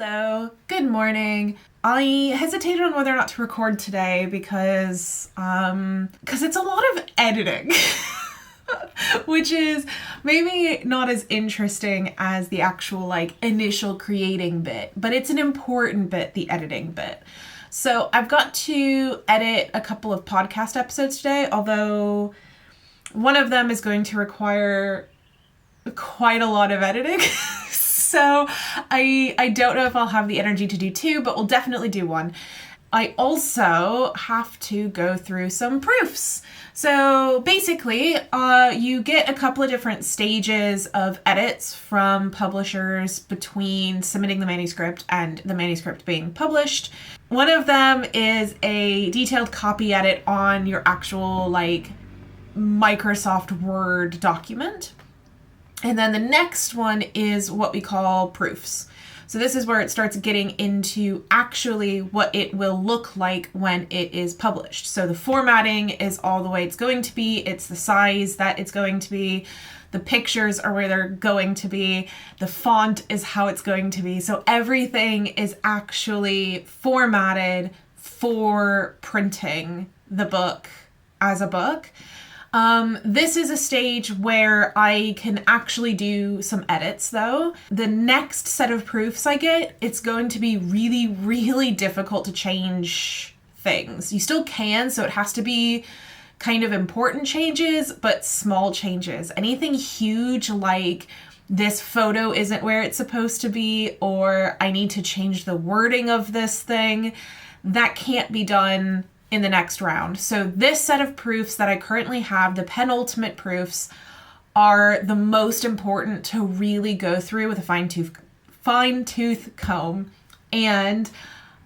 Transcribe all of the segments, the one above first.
Hello, good morning. I hesitated on whether or not to record today because it's a lot of editing. Which is maybe not as interesting as the actual initial creating bit, but it's an important bit, the editing bit. So I've got to edit a couple of podcast episodes today, although one of them is going to require quite a lot of editing. So I don't know if I'll have the energy to do two, but we'll definitely do one. I also have to go through some proofs. So basically, you get a couple of different stages of edits from publishers between submitting the manuscript and the manuscript being published. One of them is a detailed copy edit on your actual Microsoft Word document. And then the next one is what we call proofs. So this is where it starts getting into actually what it will look like when it is published. So the formatting is all the way it's going to be. It's the size that it's going to be. The pictures are where they're going to be. The font is how it's going to be. So everything is actually formatted for printing the book as a book. This is a stage where I can actually do some edits though. The next set of proofs I get, it's going to be really, really difficult to change things. You still can, so it has to be kind of important changes, but small changes. Anything huge like this photo isn't where it's supposed to be, or I need to change the wording of this thing, that can't be done in the next round. So this set of proofs that I currently have, the penultimate proofs, are the most important to really go through with a fine-tooth comb. And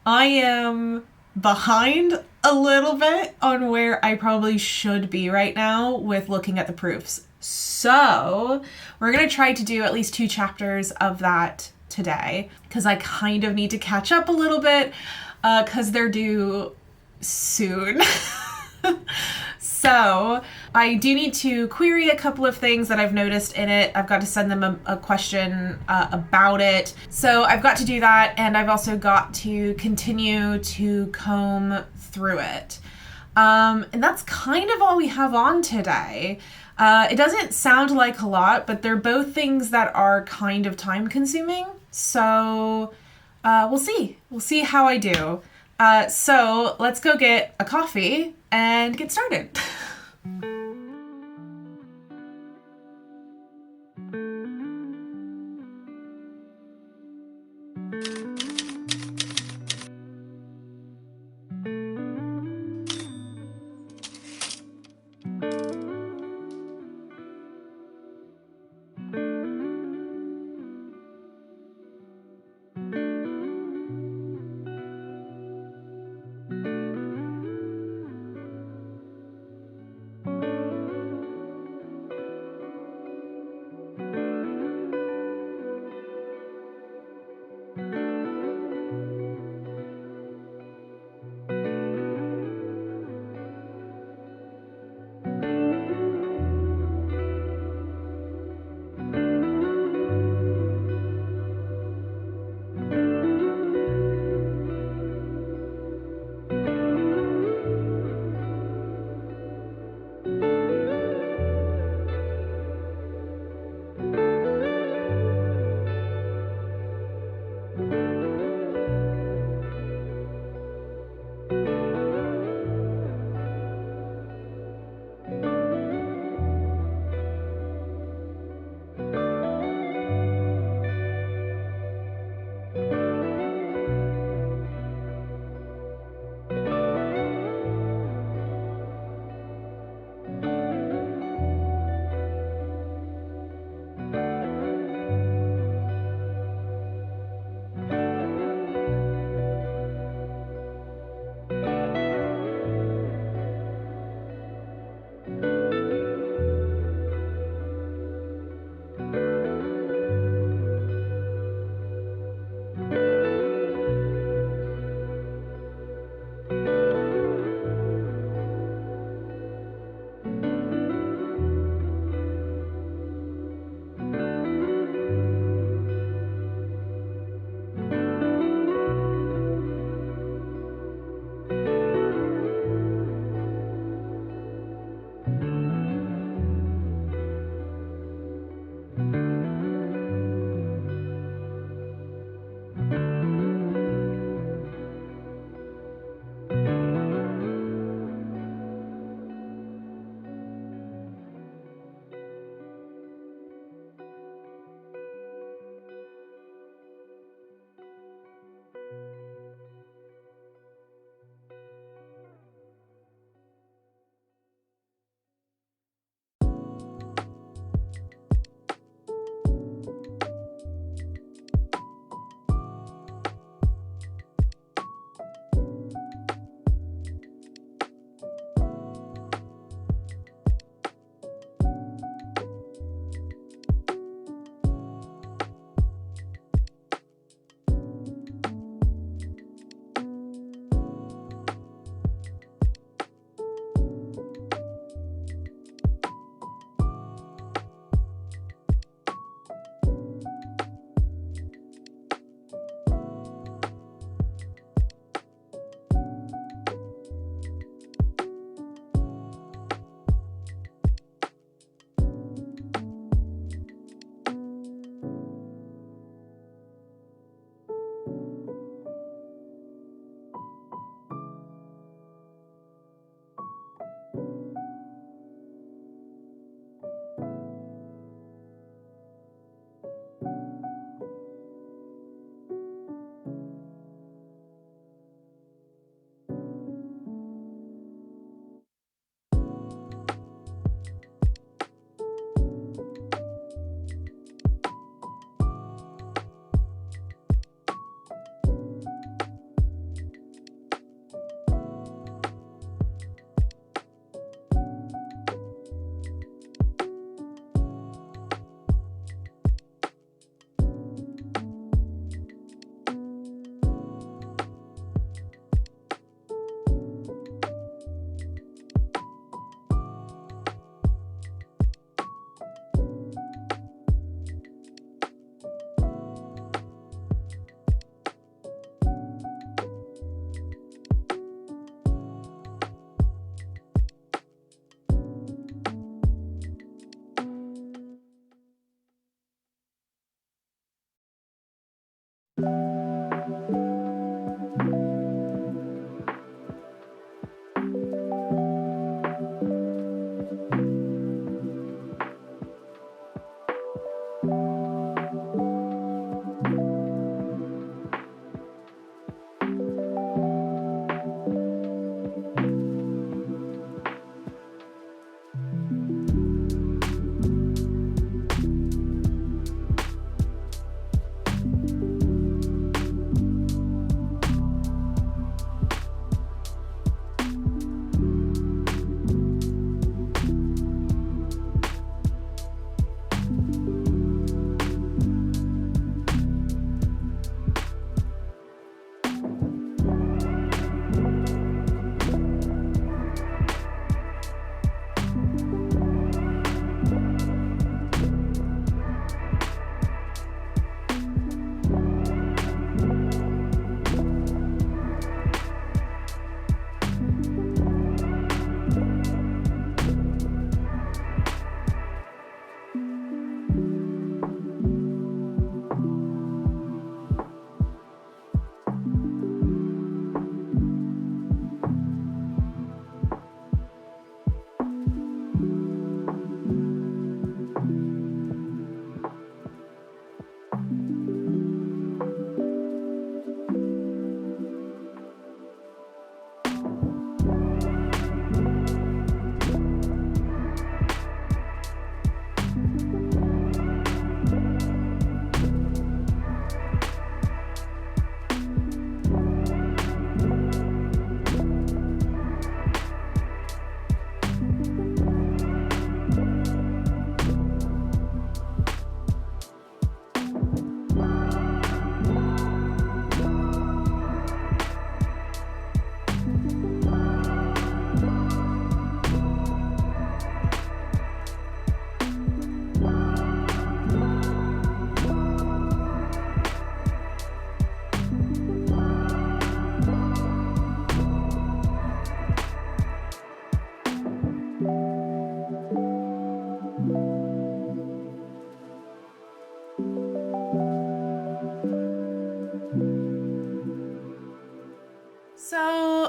I am behind a little bit on where I probably should be right now with looking at the proofs. So we're going to try to do at least 2 chapters of that today, because I kind of need to catch up a little bit, because they're due soon. So I do need to query a couple of things that I've noticed in it. I've got to send them a question about it. So I've got to do that, and I've also got to continue to comb through it. And that's kind of all we have on today. It doesn't sound like a lot, but they're both things that are kind of time consuming. So we'll see. We'll see how I do. So let's go get a coffee and get started.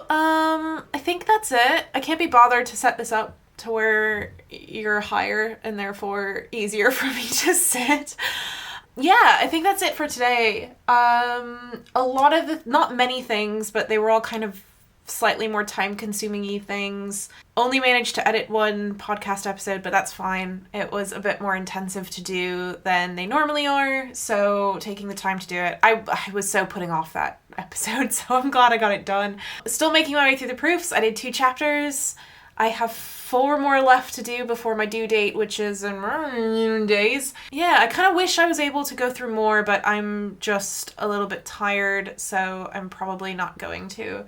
I think that's it. I can't be bothered to set this up to where you're higher and therefore easier for me to sit. Yeah, I think that's it for today. A lot of not many things, but they were all kind of slightly more time-consuming-y things. Only managed to edit one podcast episode, but that's fine. It was a bit more intensive to do than they normally are, so taking the time to do it. I was so putting off that episode, so I'm glad I got it done. Still making my way through the proofs. I did 2 chapters. I have 4 more left to do before my due date, which is in days. Yeah, I kind of wish I was able to go through more, but I'm just a little bit tired, so I'm probably not going to.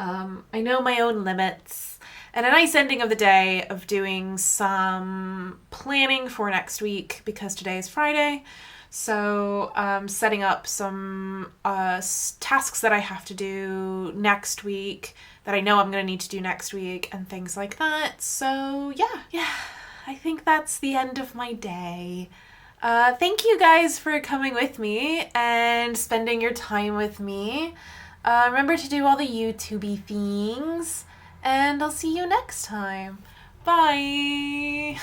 I know my own limits. And a nice ending of the day of doing some planning for next week, because today is Friday. So setting up some tasks that I have to do next week that I know I'm going to need to do next week and things like that. So yeah, I think that's the end of my day. Thank you guys for coming with me and spending your time with me. Remember to do all the YouTube-y things, and I'll see you next time. Bye!